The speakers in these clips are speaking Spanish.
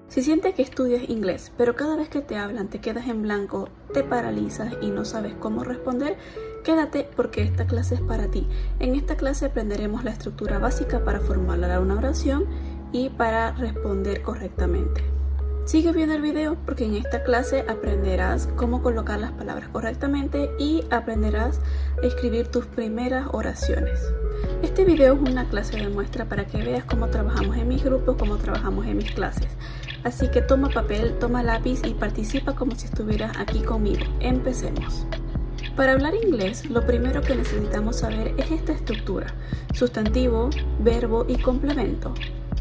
Si sientes que estudias inglés, pero cada vez que te hablan te quedas en blanco, te paralizas y no sabes cómo responder, quédate porque esta clase es para ti. En esta clase aprenderemos la estructura básica para formular una oración y para responder correctamente. Sigue viendo el video porque en esta clase aprenderás cómo colocar las palabras correctamente y aprenderás a escribir tus primeras oraciones. Este video es una clase de muestra para que veas cómo trabajamos en mis grupos, cómo trabajamos en mis clases. Así que toma papel, toma lápiz y participa como si estuvieras aquí conmigo. Empecemos. Para hablar inglés, lo primero que necesitamos saber es esta estructura: sustantivo, verbo y complemento.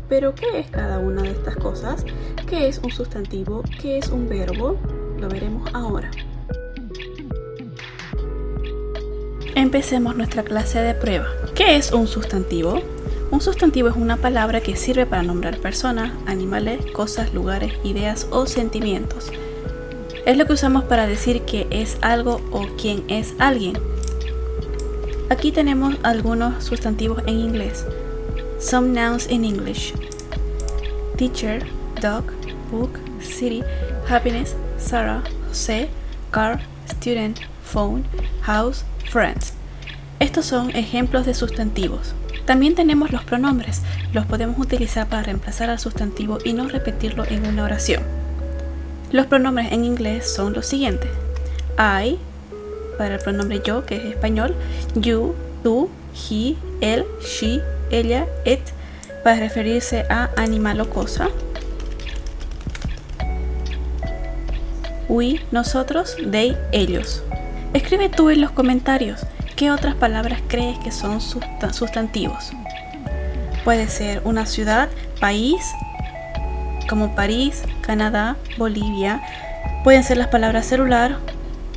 ¿Pero qué es cada una de estas cosas? ¿Qué es un sustantivo? ¿Qué es un verbo? Lo veremos ahora. Empecemos nuestra clase de prueba. ¿Qué es un sustantivo? Un sustantivo es una palabra que sirve para nombrar personas, animales, cosas, lugares, ideas o sentimientos. Es lo que usamos para decir que es algo o quién es alguien. Aquí tenemos algunos sustantivos en inglés. Some nouns in English: teacher, dog, book, city, happiness, Sarah, Jose, car, student, phone, house, friends. Estos son ejemplos de sustantivos. También tenemos los pronombres. Los podemos utilizar para reemplazar al sustantivo y no repetirlo en una oración. Los pronombres en inglés son los siguientes: I, para el pronombre yo, que es español; you, tú; he, él; she, ella; it, para referirse a animal o cosa; we, nosotros; they, ellos. Escribe tú en los comentarios qué otras palabras crees que son sustantivos. Puede ser una ciudad, país, como París, Canadá, Bolivia. Pueden ser las palabras celular,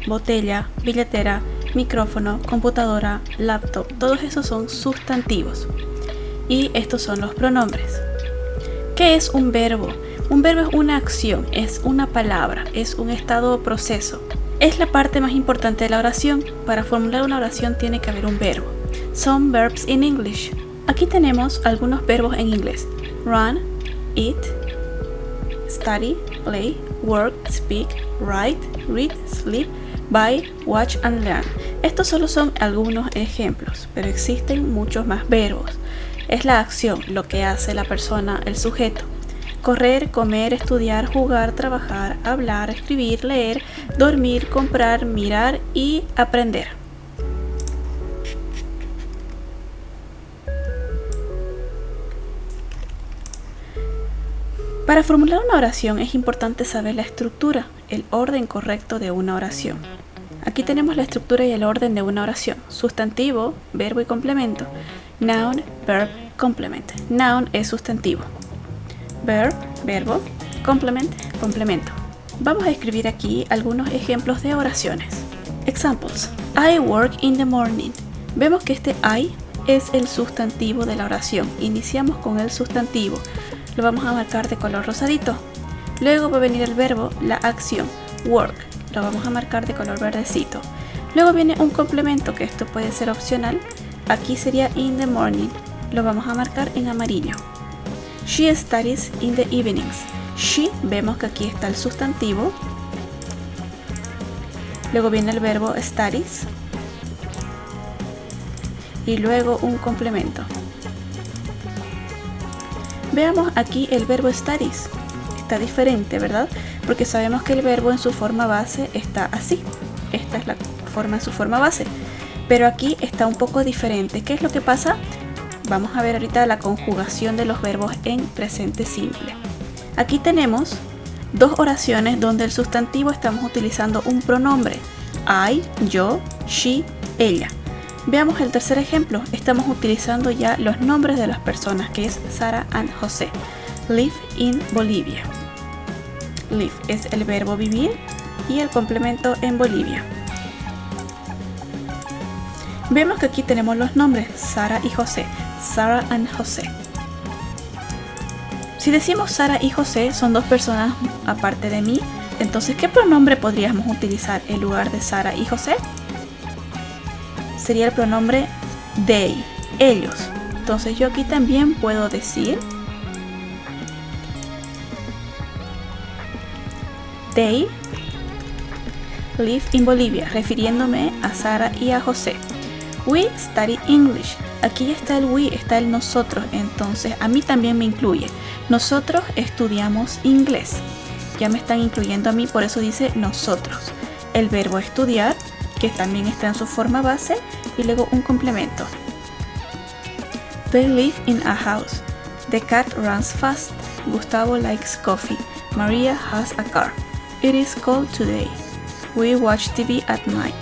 botella, billetera, micrófono, computadora, laptop. Todos esos son sustantivos. Y estos son los pronombres. ¿Qué es un verbo? Un verbo es una acción, es una palabra, es un estado o proceso. Es la parte más importante de la oración. Para formular una oración tiene que haber un verbo. Some verbs in English. Aquí tenemos algunos verbos en inglés: run, eat, study, play, work, speak, write, read, sleep, buy, watch and learn. Estos solo son algunos ejemplos, pero existen muchos más verbos. Es la acción, lo que hace la persona, el sujeto. Correr, comer, estudiar, jugar, trabajar, hablar, escribir, leer, dormir, comprar, mirar y aprender. Para formular una oración es importante saber la estructura, el orden correcto de una oración. Aquí tenemos la estructura y el orden de una oración: sustantivo, verbo y complemento; noun, verb, complement. Noun es sustantivo, verb, verbo, complement, complemento. Vamos a escribir aquí algunos ejemplos de oraciones. Examples: I work in the morning. Vemos que este I es el sustantivo de la oración. Iniciamos con el sustantivo. Lo vamos a marcar de color rosadito. Luego va a venir el verbo, la acción, work. Lo vamos a marcar de color verdecito. Luego viene un complemento, que esto puede ser opcional. Aquí sería in the morning. Lo vamos a marcar en amarillo. She studies in the evenings. She, vemos que aquí está el sustantivo. Luego viene el verbo studies. Y luego un complemento. Veamos aquí el verbo studies. Está diferente, ¿verdad? Porque sabemos que el verbo en su forma base está así. Esta es la forma en su forma base. Pero aquí está un poco diferente. ¿Qué es lo que pasa? Vamos a ver ahorita la conjugación de los verbos en presente simple. Aquí tenemos dos oraciones donde el sustantivo estamos utilizando un pronombre: I, yo, she, ella. Veamos el tercer ejemplo. Estamos utilizando ya los nombres de las personas, que es Sara and José. Live in Bolivia. Live es el verbo vivir y el complemento en Bolivia. Vemos que aquí tenemos los nombres: Sara y José. Sarah and José. Si decimos Sara y José, son dos personas aparte de mí. Entonces, ¿qué pronombre podríamos utilizar en lugar de Sara y José? Sería el pronombre they, ellos. Entonces yo aquí también puedo decir They live in Bolivia, refiriéndome a Sara y a José. We study English. Aquí está el we, está el nosotros, entonces a mí también me incluye. Nosotros estudiamos inglés. Ya me están incluyendo a mí, por eso dice nosotros. El verbo estudiar, que también está en su forma base, y luego un complemento. They live in a house. The cat runs fast. Gustavo likes coffee. Maria has a car. It is cold today. We watch TV at night.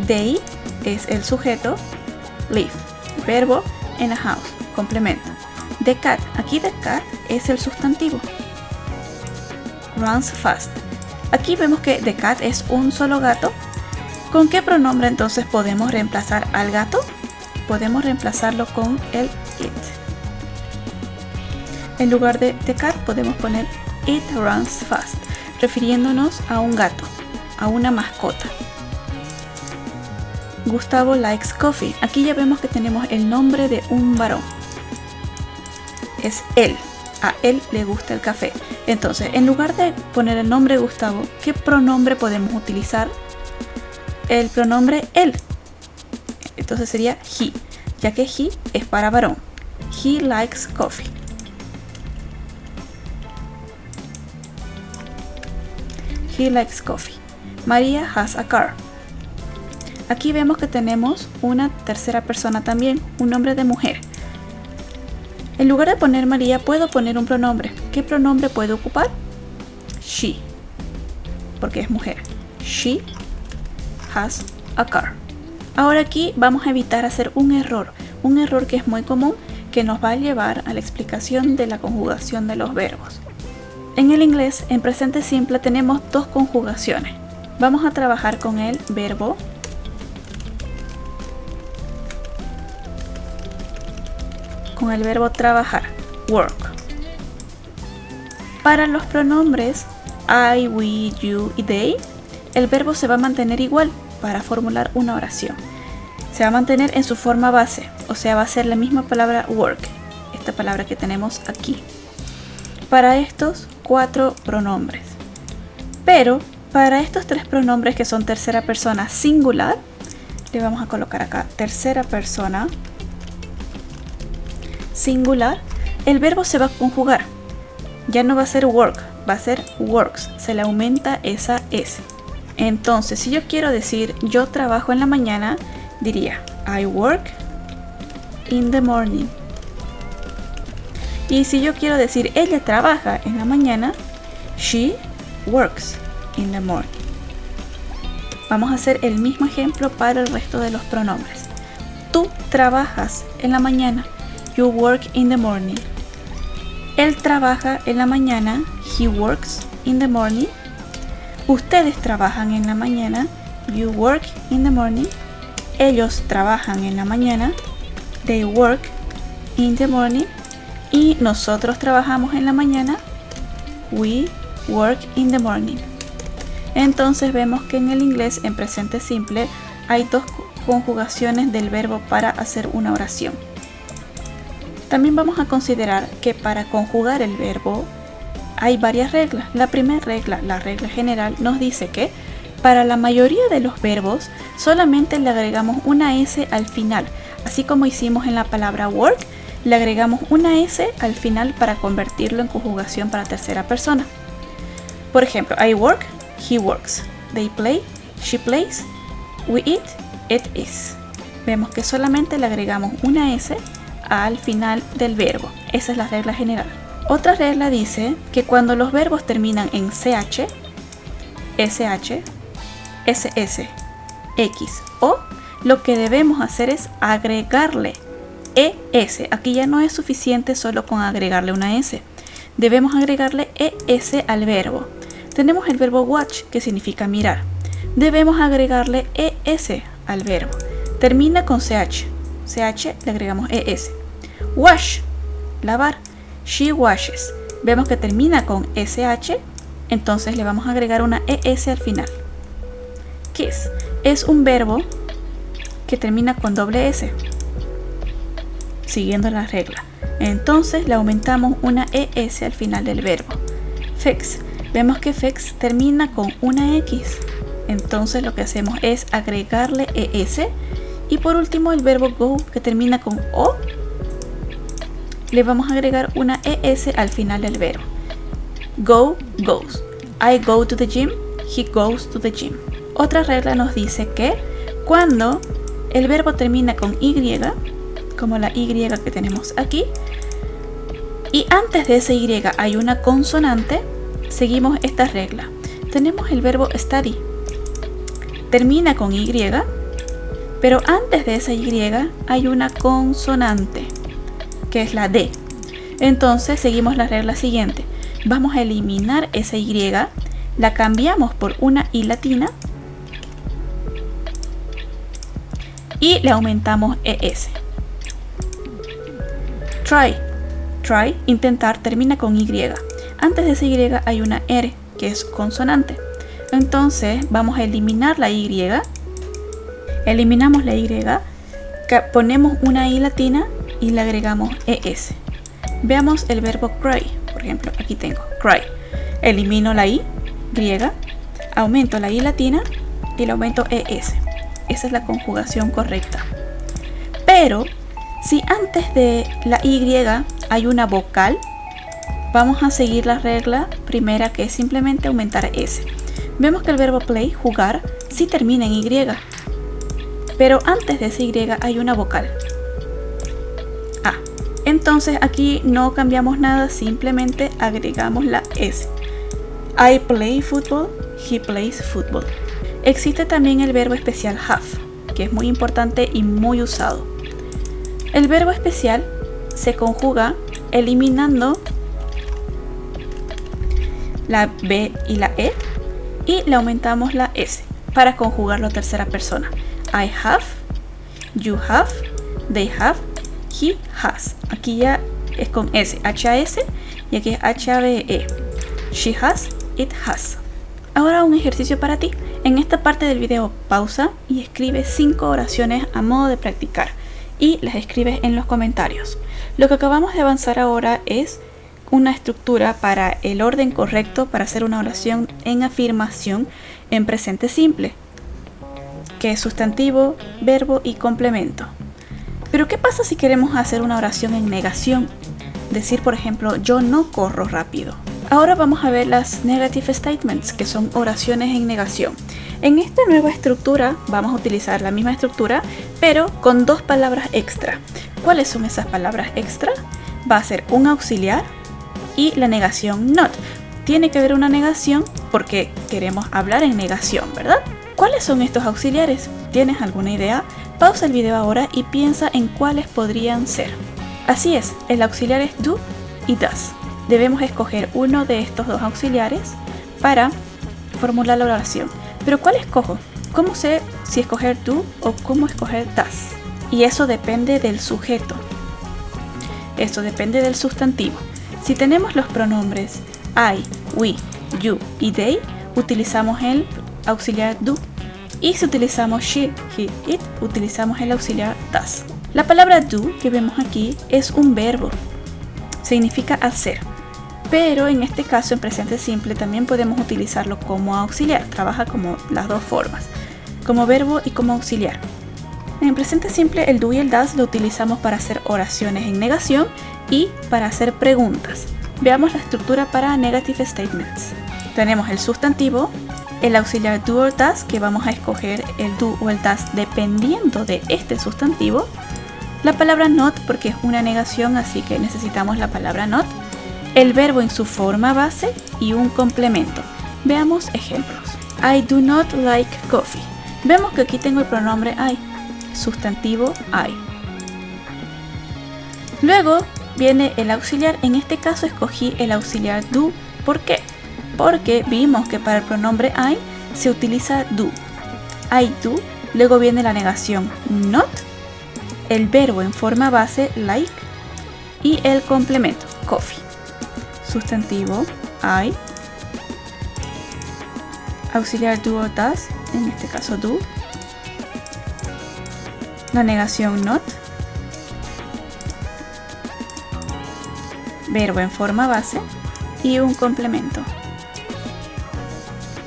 They es el sujeto. Live, verbo, in a house, complemento. The cat, aquí the cat es el sustantivo. Runs fast. Aquí vemos que the cat es un solo gato. ¿Con qué pronombre entonces podemos reemplazar al gato? Podemos reemplazarlo con el it. En lugar de the cat podemos poner it runs fast, refiriéndonos a un gato, a una mascota. Gustavo likes coffee. Aquí ya vemos que tenemos el nombre de un varón. Es él. A él le gusta el café. Entonces, en lugar de poner el nombre Gustavo, ¿qué pronombre podemos utilizar? El pronombre él. Entonces sería he, ya que he es para varón. He likes coffee. He likes coffee. Maria has a car. Aquí vemos que tenemos una tercera persona también, un nombre de mujer. En lugar de poner María, puedo poner un pronombre. ¿Qué pronombre puedo ocupar? She, porque es mujer. She has a car. Ahora aquí vamos a evitar hacer un error que es muy común, que nos va a llevar a la explicación de la conjugación de los verbos. En el inglés, en presente simple, tenemos dos conjugaciones. Vamos a trabajar con el verbo trabajar, work. Para los pronombres I, we, you y they, el verbo se va a mantener igual para formular una oración. Se va a mantener en su forma base, o sea, va a ser la misma palabra work, esta palabra que tenemos aquí. Para estos 4 pronombres. Pero para estos 3 pronombres que son tercera persona singular, le vamos a colocar acá tercera persona singular, el verbo se va a conjugar. Ya no va a ser work, va a ser works. Se le aumenta esa S. Entonces, si yo quiero decir yo trabajo en la mañana, diría I work in the morning. Y si yo quiero decir ella trabaja en la mañana, she works in the morning. Vamos a hacer el mismo ejemplo para el resto de los pronombres. Tú trabajas en la mañana. You work in the morning. Él trabaja en la mañana. He works in the morning. Ustedes trabajan en la mañana. You work in the morning. Ellos trabajan en la mañana. They work in the morning. Y nosotros trabajamos en la mañana. We work in the morning. Entonces vemos que en el inglés, en presente simple, hay 2 conjugaciones del verbo para hacer una oración. También vamos a considerar que para conjugar el verbo hay varias reglas. La primera regla, la regla general, nos dice que para la mayoría de los verbos solamente le agregamos una S al final. Así como hicimos en la palabra work, le agregamos una S al final para convertirlo en conjugación para tercera persona. Por ejemplo, I work, he works. They play, she plays. We eat, it is. Vemos que solamente le agregamos una S al final del verbo. Esa es la regla general. Otra regla dice que cuando los verbos terminan en CH, SH, SS, X o, lo que debemos hacer es agregarle ES. Aquí ya no es suficiente solo con agregarle una S. Debemos agregarle ES al verbo. Tenemos el verbo watch, que significa mirar. Debemos agregarle ES al verbo. Termina con CH. CH le agregamos ES. Wash, lavar. She washes. Vemos que termina con SH, entonces le vamos a agregar una ES al final. Kiss es un verbo que termina con doble S, siguiendo la regla. Entonces le aumentamos una ES al final del verbo. Fix Vemos que FX termina con una X. Entonces lo que hacemos es agregarle ES. Y por último el verbo go, que termina con O, le vamos a agregar una ES al final del verbo. Go, goes. I go to the gym, he goes to the gym. Otra regla nos dice que cuando el verbo termina con Y, como la Y que tenemos aquí, y antes de esa Y hay una consonante, seguimos esta regla. Tenemos el verbo study. Termina con Y, pero antes de esa Y hay una consonante, que es la D. Entonces seguimos la regla siguiente. Vamos a eliminar esa Y, la cambiamos por una I latina y le aumentamos ES. Try, intentar, termina con Y. Antes de esa Y hay una R, que es consonante. Entonces vamos a eliminar la Y. Eliminamos la Y, ponemos una I latina y le agregamos ES. Veamos el verbo cry. Por ejemplo, aquí tengo cry. Elimino la I griega, aumento la I latina y le aumento ES. Esa es la conjugación correcta. Pero si antes de la Y hay una vocal, vamos a seguir la regla primera, que es simplemente aumentar S. Vemos que el verbo play, jugar, sí termina en Y, pero antes de esa Y hay una vocal. Entonces aquí no cambiamos nada, simplemente agregamos la S. I play football, he plays football. Existe también el verbo especial have, que es muy importante y muy usado. El verbo especial se conjuga eliminando la B y la E y le aumentamos la S para conjugarlo a tercera persona. I have, you have, they have, he has. Aquí ya es con S, H-A-S, y aquí es H-A-B-E. She has, it has. Ahora un ejercicio para ti. En esta parte del video pausa y escribe 5 oraciones a modo de practicar y las escribes en los comentarios. Lo que acabamos de avanzar ahora es una estructura para el orden correcto para hacer una oración en afirmación en presente simple, que es sustantivo, verbo y complemento. Pero ¿qué pasa si queremos hacer una oración en negación? Decir, por ejemplo, yo no corro rápido. Ahora vamos a ver las negative statements, que son oraciones en negación. En esta nueva estructura vamos a utilizar la misma estructura, pero con 2 palabras extra. ¿Cuáles son esas palabras extra? Va a ser un auxiliar y la negación not. Tiene que haber una negación porque queremos hablar en negación, ¿verdad? ¿Cuáles son estos auxiliares? ¿Tienes alguna idea? Pausa el video ahora y piensa en cuáles podrían ser. Así es, el auxiliar es do y does. Debemos escoger uno de estos 2 auxiliares para formular la oración. Pero ¿cuál escojo? ¿Cómo sé si escoger do o cómo escoger does? Y eso depende del sujeto. Esto depende del sustantivo. Si tenemos los pronombres I, we, you y they, utilizamos el auxiliar do. Y si utilizamos she, he, it, utilizamos el auxiliar does. La palabra do que vemos aquí es un verbo. Significa hacer. Pero en este caso, en presente simple, también podemos utilizarlo como auxiliar. Trabaja como las 2 formas, como verbo y como auxiliar. En presente simple, el do y el does lo utilizamos para hacer oraciones en negación y para hacer preguntas. Veamos la estructura para negative statements. Tenemos el sustantivo, el auxiliar do or does, que vamos a escoger el do o el does dependiendo de este sustantivo. La palabra not, porque es una negación, así que necesitamos la palabra not. El verbo en su forma base y un complemento. Veamos ejemplos. I do not like coffee. Vemos que aquí tengo el pronombre I, sustantivo I. Luego viene el auxiliar. En este caso escogí el auxiliar do. ¿Por qué? Porque vimos que para el pronombre I se utiliza do. I do. Luego viene la negación not, el verbo en forma base like y el complemento coffee. Sustantivo I, auxiliar do or does, en este caso do, la negación not, verbo en forma base y un complemento.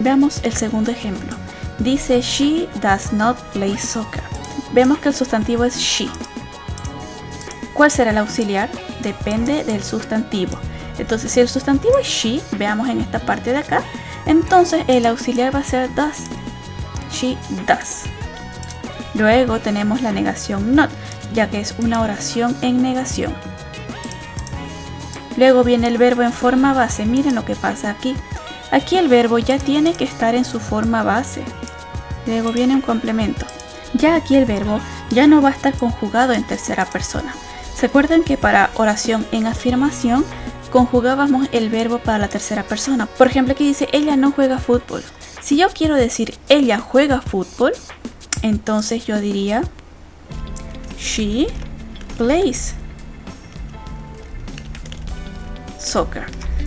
Veamos el segundo ejemplo. Dice she does not play soccer. Vemos que el sustantivo es she. ¿Cuál será el auxiliar? Depende del sustantivo. Entonces, si el sustantivo es she, veamos en esta parte de acá, entonces el auxiliar va a ser does. She does. Luego tenemos la negación not, ya que es una oración en negación. Luego viene el verbo en forma base. Miren lo que pasa aquí. Aquí el verbo ya tiene que estar en su forma base. Luego viene un complemento. Ya aquí el verbo ya no va a estar conjugado en tercera persona. ¿Se acuerdan que para oración en afirmación conjugábamos el verbo para la tercera persona? Por ejemplo, aquí dice ella no juega fútbol. Si yo quiero decir ella juega fútbol, entonces yo diría she plays soccer.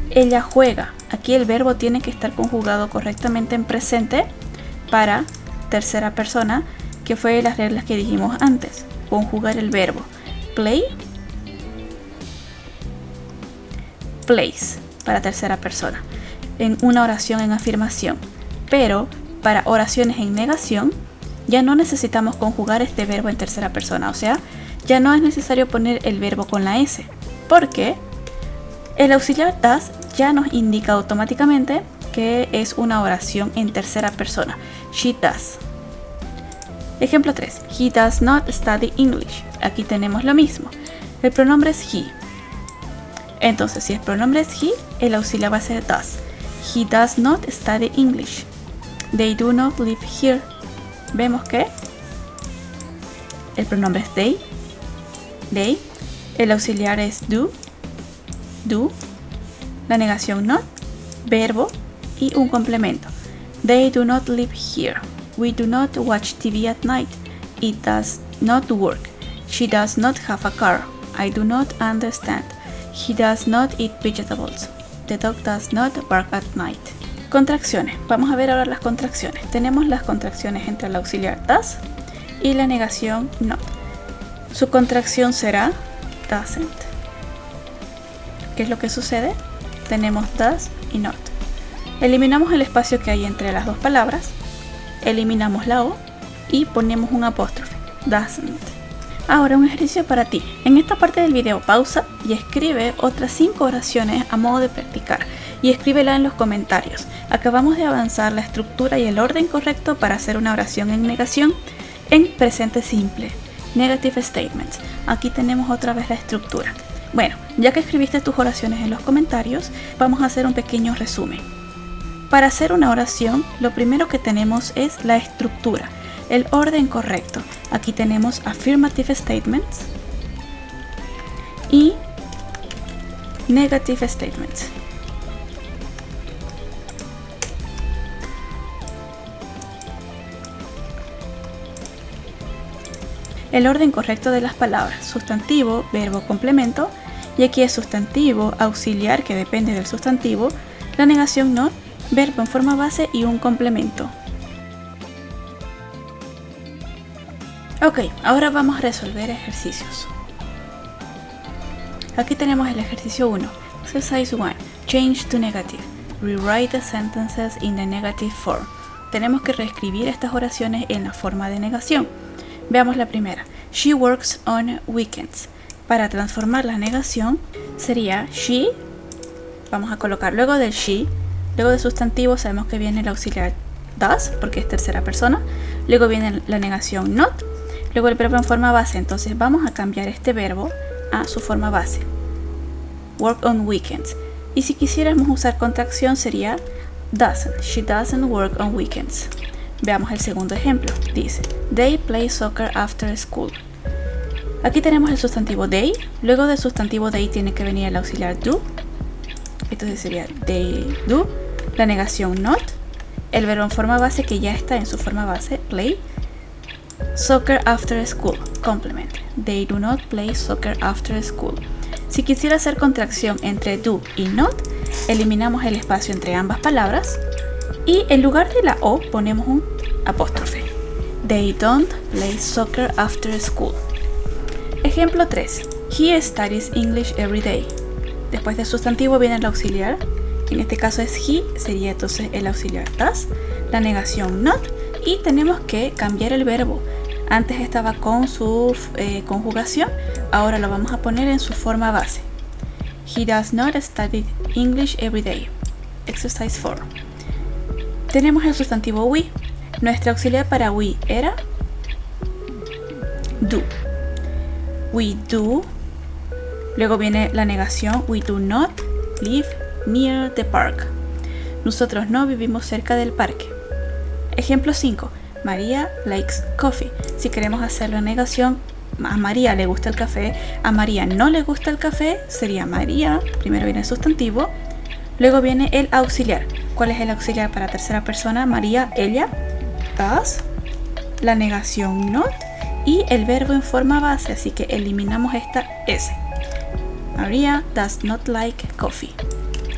Ella juega. Aquí el verbo tiene que estar conjugado correctamente en presente para tercera persona, que fue las reglas que dijimos antes. Conjugar el verbo play, plays para tercera persona en una oración en afirmación. Pero para oraciones en negación ya no necesitamos conjugar este verbo en tercera persona. O sea, ya no es necesario poner el verbo con la S, porque el auxiliar does ya nos indica automáticamente que es una oración en tercera persona. She does. Ejemplo 3. He does not study English. Aquí tenemos lo mismo. El pronombre es he. Entonces, si el pronombre es he, el auxiliar va a ser does. He does not study English. They do not live here. Vemos que el pronombre es they. They. El auxiliar es do. La negación not, verbo y un complemento. They do not live here. We do not watch TV at night. It does not work. She does not have a car. I do not understand. He does not eat vegetables. The dog does not bark at night. Contracciones. Vamos a ver ahora las contracciones. Tenemos las contracciones entre el auxiliar does y la negación not. Su contracción será doesn't. ¿Qué es lo que sucede? Tenemos does y not. Eliminamos el espacio que hay entre las dos palabras, eliminamos la O y ponemos un apóstrofe, doesn't. Ahora un ejercicio para ti. En esta parte del video pausa y escribe otras 5 oraciones a modo de practicar y escríbela en los comentarios. Acabamos de avanzar la estructura y el orden correcto para hacer una oración en negación en presente simple, negative statements. Aquí tenemos otra vez la estructura. Bueno, ya que escribiste tus oraciones en los comentarios, vamos a hacer un pequeño resumen. Para hacer una oración, lo primero que tenemos es la estructura, el orden correcto. Aquí tenemos affirmative statements y negative statements. El orden correcto de las palabras: sustantivo, verbo, complemento, y aquí es sustantivo, auxiliar que depende del sustantivo, la negación not, verbo en forma base y un complemento. Ok, ahora vamos a resolver ejercicios. Aquí tenemos el ejercicio 1, exercise 1, change to negative, rewrite the sentences in the negative form. Tenemos que reescribir estas oraciones en la forma de negación. Veamos la primera. She works on weekends. Para transformar la negación sería she. Vamos a colocar luego del she, luego de sustantivo sabemos que viene el auxiliar does, porque es tercera persona. Luego viene la negación not. Luego el verbo en forma base. Entonces vamos a cambiar este verbo a su forma base. Work on weekends. Y si quisiéramos usar contracción sería doesn't. She doesn't work on weekends. Veamos el segundo ejemplo. Dice, they play soccer after school. Aquí tenemos el sustantivo they. Luego del sustantivo they tiene que venir el auxiliar do. Entonces sería they do. La negación not. El verbo en forma base que ya está en su forma base, play. Soccer after school, complement. They do not play soccer after school. Si quisiera hacer contracción entre do y not, eliminamos el espacio entre ambas palabras y en lugar de la O ponemos un apóstrofe. They don't play soccer after school. Ejemplo 3. He studies English every day. Después del sustantivo viene el auxiliar En este caso es he, sería entonces el auxiliar does, la negación not, y tenemos que cambiar el verbo. Antes estaba con su conjugación, ahora lo vamos a poner en su forma base. He does not study English every day. Exercise 4. Tenemos el sustantivo we. Nuestra auxiliar para we era do. We do. Luego viene la negación, we do not live near the park. Nosotros no vivimos cerca del parque. Ejemplo 5. María likes coffee. Si queremos hacer la negación, a María le gusta el café, a María no le gusta el café, sería María, primero viene el sustantivo, luego viene el auxiliar. ¿Cuál es el auxiliar para tercera persona? María, ella, does, la negación not y el verbo en forma base, así que eliminamos esta S. María does not like coffee.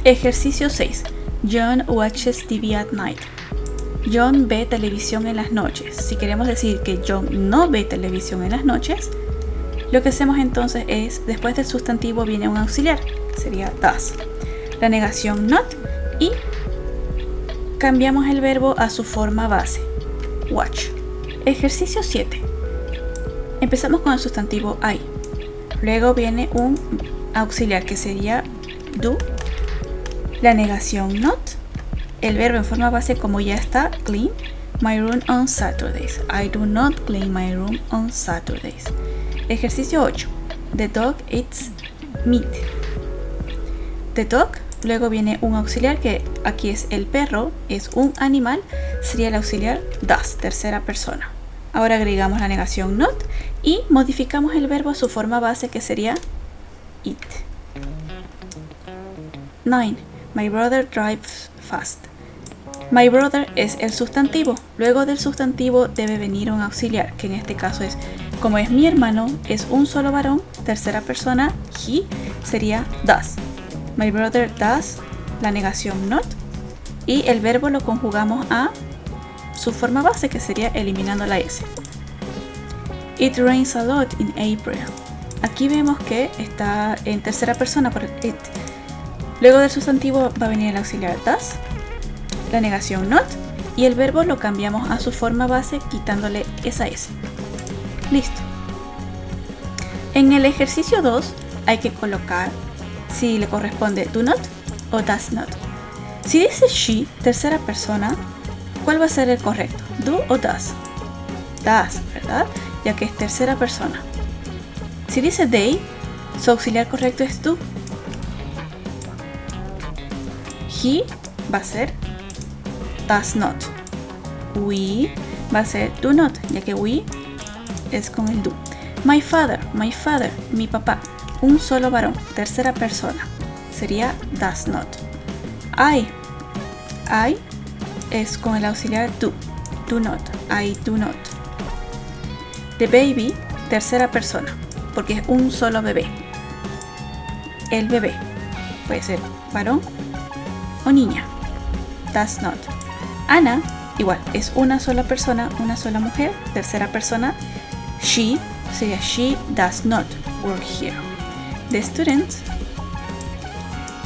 Ejercicio 6. John watches TV at night. John ve televisión en las noches. Si queremos decir que John no ve televisión en las noches, lo que hacemos entonces es, después del sustantivo viene un auxiliar, sería does, la negación not, y cambiamos el verbo a su forma base, watch. Ejercicio 7. Empezamos con el sustantivo I. Luego viene un auxiliar que sería do, la negación not, el verbo en forma base como ya está, clean my room on Saturdays. I do not clean my room on Saturdays. Ejercicio 8. The dog eats meat. The dog, luego viene un auxiliar que aquí es el perro, es un animal, sería el auxiliar does, tercera persona. Ahora agregamos la negación not y modificamos el verbo a su forma base que sería eat. 9. My brother drives fast. My brother es el sustantivo. Luego del sustantivo debe venir un auxiliar, que en este caso es, como es mi hermano, es un solo varón, tercera persona, he, sería does. My brother does, la negación not, y el verbo lo conjugamos a su forma base, que sería eliminando la S. It rains a lot in April. Aquí vemos que está en tercera persona por el it. Luego del sustantivo va a venir el auxiliar does, la negación not, y el verbo lo cambiamos a su forma base quitándole esa S. Listo. En el ejercicio 2 hay que colocar si le corresponde do not o does not. Si dice she, tercera persona, ¿cuál va a ser el correcto? ¿Do o does? Does, ¿verdad? Ya que es tercera persona. Si dice they, su auxiliar correcto es do. He va a ser does not. We va a ser do not, ya que we es con el do. My father, mi papá, un solo varón, tercera persona, sería does not. I es con el auxiliar do not, I do not. The baby, tercera persona, porque es un solo bebé. El bebé puede ser varón o niña, does not. Ana, igual, es una sola persona, una sola mujer, tercera persona. She sería she does not work here. The students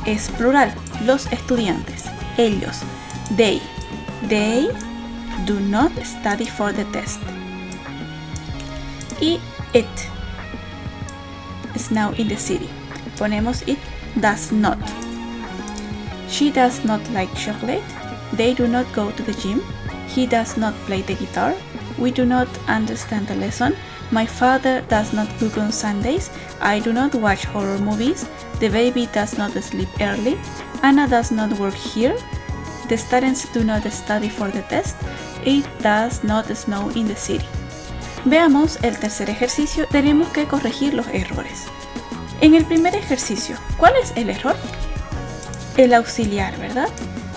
es plural, los estudiantes, ellos. They do not study for the test. Y it is now in the city. Ponemos it does not. She does not like chocolate. They do not go to the gym. He does not play the guitar. We do not understand the lesson. My father does not cook on Sundays. I do not watch horror movies. The baby does not sleep early. Anna does not work here. The students do not study for the test. It does not snow in the city. Veamos el tercer ejercicio. Tenemos que corregir los errores. En el primer ejercicio, ¿cuál es el error? El auxiliar, ¿verdad?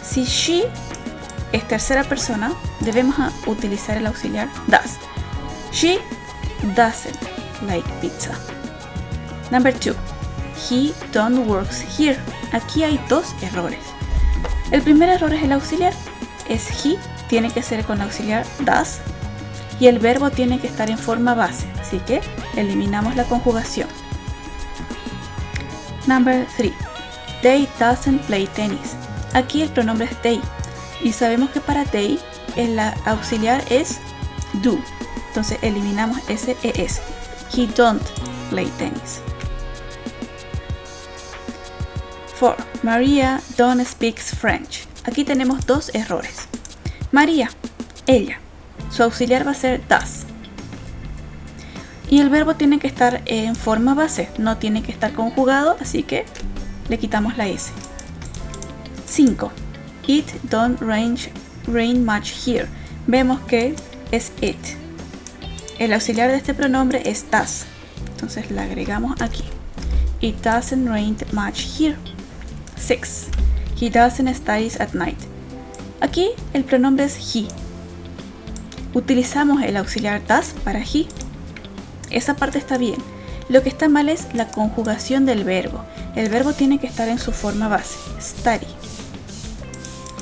Si she es tercera persona, debemos utilizar el auxiliar does. She doesn't like pizza. Number 2. He don't works here. Aquí hay dos errores. El primer error es el auxiliar. Es he, tiene que ser con auxiliar does. Y el verbo tiene que estar en forma base. Así que eliminamos la conjugación. Number 3. They doesn't play tennis. Aquí el pronombre es they y sabemos que para they el auxiliar es do. Entonces eliminamos ese es. He don't play tennis. 4. Maria don't speaks French. Aquí tenemos dos errores. María, ella. Su auxiliar va a ser does. Y el verbo tiene que estar en forma base, no tiene que estar conjugado, así que le quitamos la S. 5. It don't rain much here. Vemos que es it. El auxiliar de este pronombre es does. Entonces la agregamos aquí. It doesn't rain much here. 6. He doesn't study at night. Aquí el pronombre es he. Utilizamos el auxiliar does para he. Esa parte está bien. Lo que está mal es la conjugación del verbo. El verbo tiene que estar en su forma base. Study.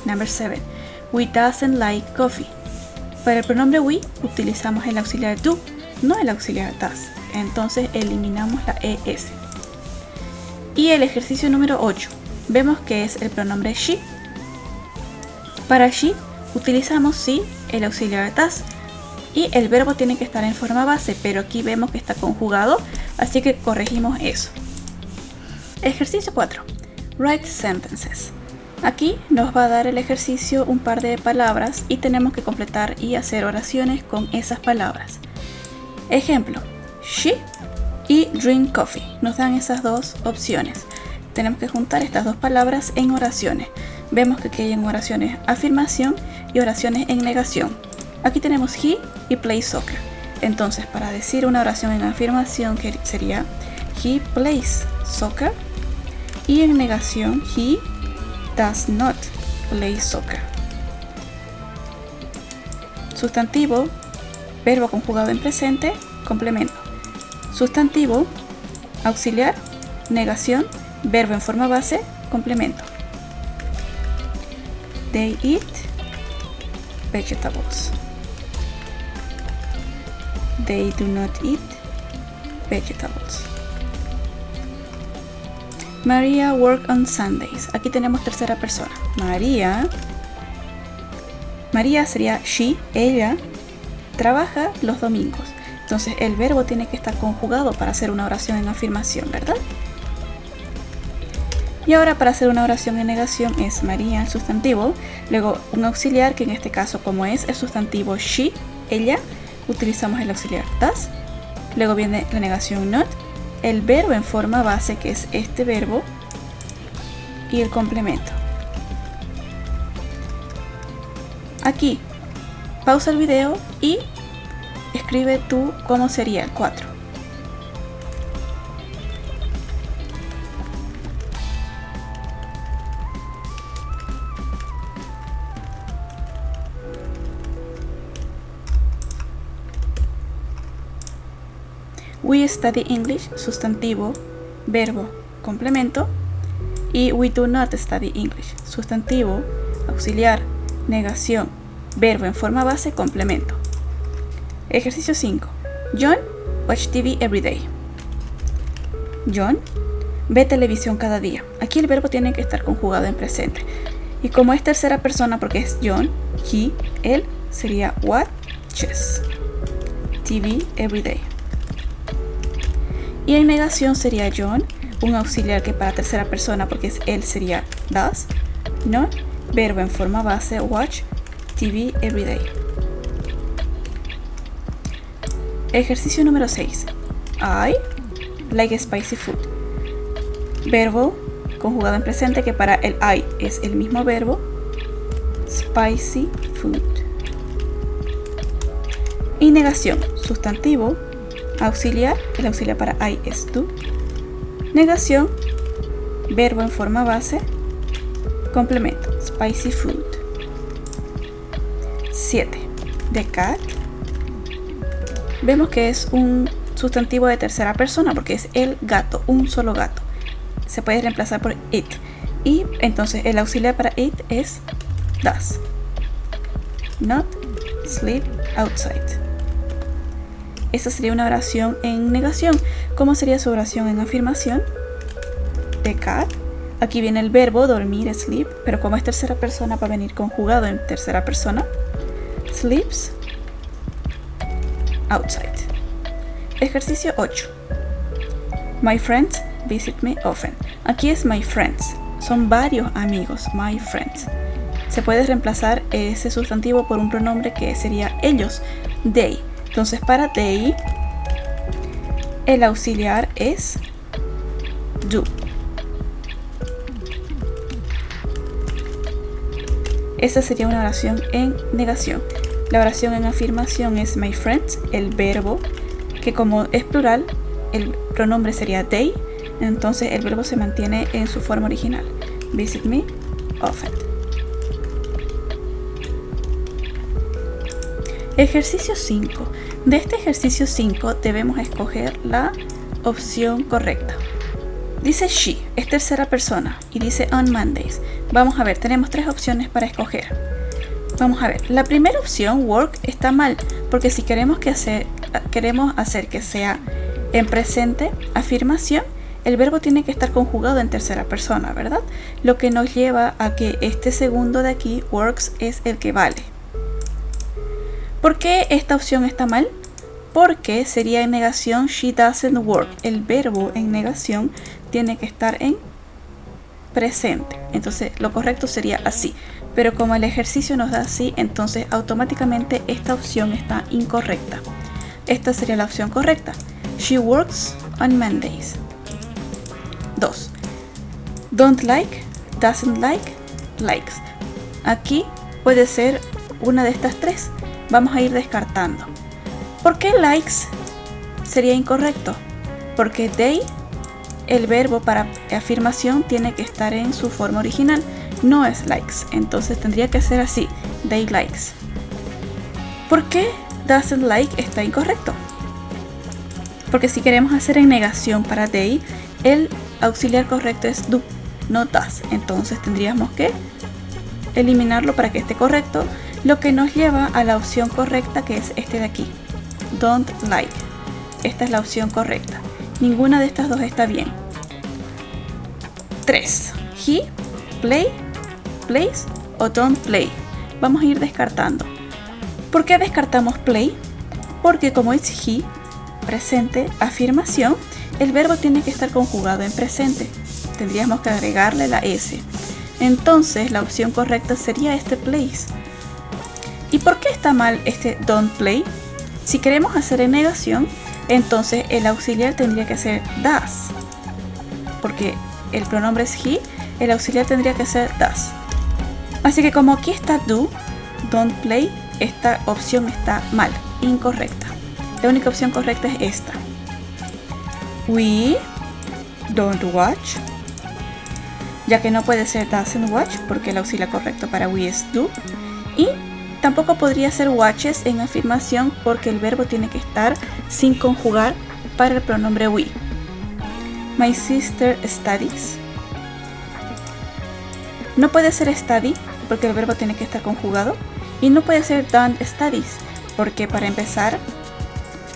Number 7. We doesn't like coffee. Para el pronombre we utilizamos el auxiliar do, no el auxiliar does. Entonces eliminamos la es. Y el ejercicio número 8. Vemos que es el pronombre she. Para she utilizamos sí el auxiliar does. Y el verbo tiene que estar en forma base, pero aquí vemos que está conjugado, así que corregimos eso. Ejercicio 4. Write sentences. Aquí nos va a dar el ejercicio un par de palabras y tenemos que completar y hacer oraciones con esas palabras. Ejemplo, she y drink coffee. Nos dan esas dos opciones. Tenemos que juntar estas dos palabras en oraciones. Vemos que aquí hay en oraciones afirmación y oraciones en negación. Aquí tenemos he y play soccer. Entonces, para decir una oración en afirmación que sería he plays soccer, y en negación he does not play soccer. Sustantivo, verbo conjugado en presente, complemento. Sustantivo, auxiliar, negación, verbo en forma base, complemento. They eat vegetables. They do not eat vegetables. Maria work on Sundays. Aquí tenemos tercera persona. María sería she, ella, trabaja los domingos. Entonces el verbo tiene que estar conjugado para hacer una oración en afirmación, ¿verdad? Y ahora para hacer una oración en negación es María, el sustantivo, luego un auxiliar que en este caso como es el sustantivo she, ella, utilizamos el auxiliar does, luego viene la negación not, el verbo en forma base que es este verbo y el complemento. Aquí pausa el video y escribe tú cómo sería el 4. We study English, sustantivo, verbo, complemento. Y we do not study English, sustantivo, auxiliar, negación, verbo en forma base, complemento. Ejercicio 5. John watch TV every day. John ve televisión cada día. Aquí el verbo tiene que estar conjugado en presente. Y como es tercera persona porque es John, he, él, sería watches TV every day. Y en negación sería John, un auxiliar que para tercera persona porque es él sería does, no, verbo en forma base watch TV every day. Ejercicio número 6. I like spicy food. Verbo conjugado en presente que para el I es el mismo verbo, spicy food. Y negación, sustantivo, auxiliar, el auxiliar para I es do. Negación, verbo en forma base, complemento, spicy food. 7. The cat. Vemos que es un sustantivo de tercera persona porque es el gato, un solo gato. Se puede reemplazar por it. Y entonces el auxiliar para it es does not sleep outside. Esa sería una oración en negación. ¿Cómo sería su oración en afirmación? The cat Aquí viene el verbo dormir, sleep, pero como es tercera persona va a venir conjugado en tercera persona. Sleeps outside. Ejercicio 8. My friends visit me often. Aquí es my friends. Son varios amigos, my friends. Se puede reemplazar ese sustantivo por un pronombre que sería ellos, they. Entonces para they, el auxiliar es do. Esa sería una oración en negación. La oración en afirmación es my friends, el verbo, que como es plural, el pronombre sería they, entonces el verbo se mantiene en su forma original. Visit me often. Ejercicio 5. De este ejercicio 5 debemos escoger la opción correcta. Dice she, es tercera persona, y dice on Mondays. Vamos a ver, tenemos 3 opciones para escoger. Vamos a ver, la primera opción, work, está mal, porque si queremos hacer que sea en presente, afirmación, el verbo tiene que estar conjugado en tercera persona, ¿verdad? Lo que nos lleva a que este segundo de aquí, works, es el que vale. ¿Por qué esta opción está mal? Porque sería en negación she doesn't work. El verbo en negación tiene que estar en presente. Entonces lo correcto sería así. Pero como el ejercicio nos da así, entonces automáticamente esta opción está incorrecta. Esta sería la opción correcta. She works on Mondays. 2. Don't like, doesn't like, likes. Aquí puede ser una de estas 3. Vamos a ir descartando. ¿Por qué likes sería incorrecto? Porque they, el verbo para afirmación, tiene que estar en su forma original. No es likes. Entonces tendría que ser así. They likes. ¿Por qué doesn't like está incorrecto? Porque si queremos hacer en negación para they, el auxiliar correcto es do, no does. Entonces tendríamos que eliminarlo para que esté correcto, lo que nos lleva a la opción correcta, que es este de aquí. Don't like. Esta es la opción correcta. Ninguna de estas dos está bien. 3. He, play, plays o don't play. Vamos a ir descartando. ¿Por qué descartamos play? Porque como es he, presente, afirmación, el verbo tiene que estar conjugado en presente. Tendríamos que agregarle la S. Entonces la opción correcta sería este plays. ¿Y por qué está mal este don't play? Si queremos hacer en negación, entonces el auxiliar tendría que ser does. Porque el pronombre es he, el auxiliar tendría que ser does. Así que como aquí está do, don't play, esta opción está mal, incorrecta. La única opción correcta es esta. We don't watch, ya que no puede ser doesn't watch porque el auxiliar correcto para we es do. Y tampoco podría ser watches en afirmación porque el verbo tiene que estar sin conjugar para el pronombre we. My sister studies. No puede ser study porque el verbo tiene que estar conjugado. Y no puede ser don't studies porque para empezar,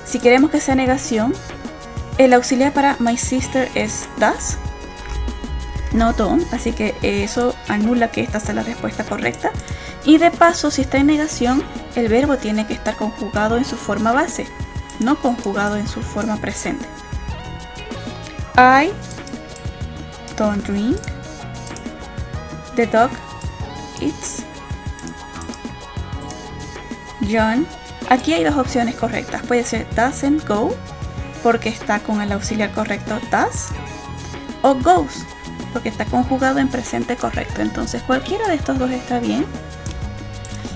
si queremos que sea negación, el auxiliar para my sister es does, no don't, así que eso anula que esta sea la respuesta correcta. Y de paso, si está en negación, el verbo tiene que estar conjugado en su forma base, no conjugado en su forma presente. I don't drink. The dog eats. John. Aquí hay dos opciones correctas. Puede ser doesn't go, porque está con el auxiliar correcto does, o goes, porque está conjugado en presente correcto. Entonces cualquiera de estos dos está bien.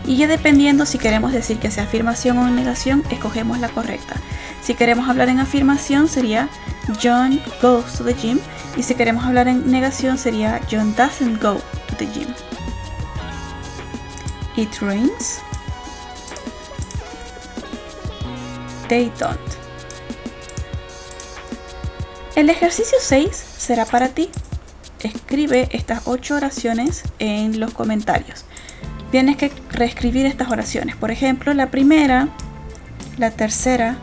Y ya dependiendo si queremos decir que sea afirmación o negación, escogemos la correcta. Si queremos hablar en afirmación sería John goes to the gym. Y si queremos hablar en negación sería John doesn't go to the gym. It rains. They don't. El ejercicio 6 será para ti. Escribe estas 8 oraciones en los comentarios. Tienes que reescribir estas oraciones. Por ejemplo, la primera, la tercera,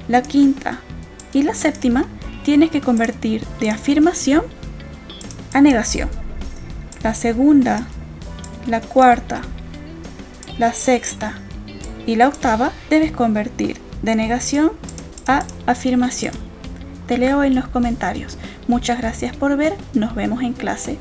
la quinta y la séptima tienes que convertir de afirmación a negación. La segunda, la cuarta, la sexta y la octava debes convertir de negación a afirmación. Te leo en los comentarios. Muchas gracias por ver. Nos vemos en clase.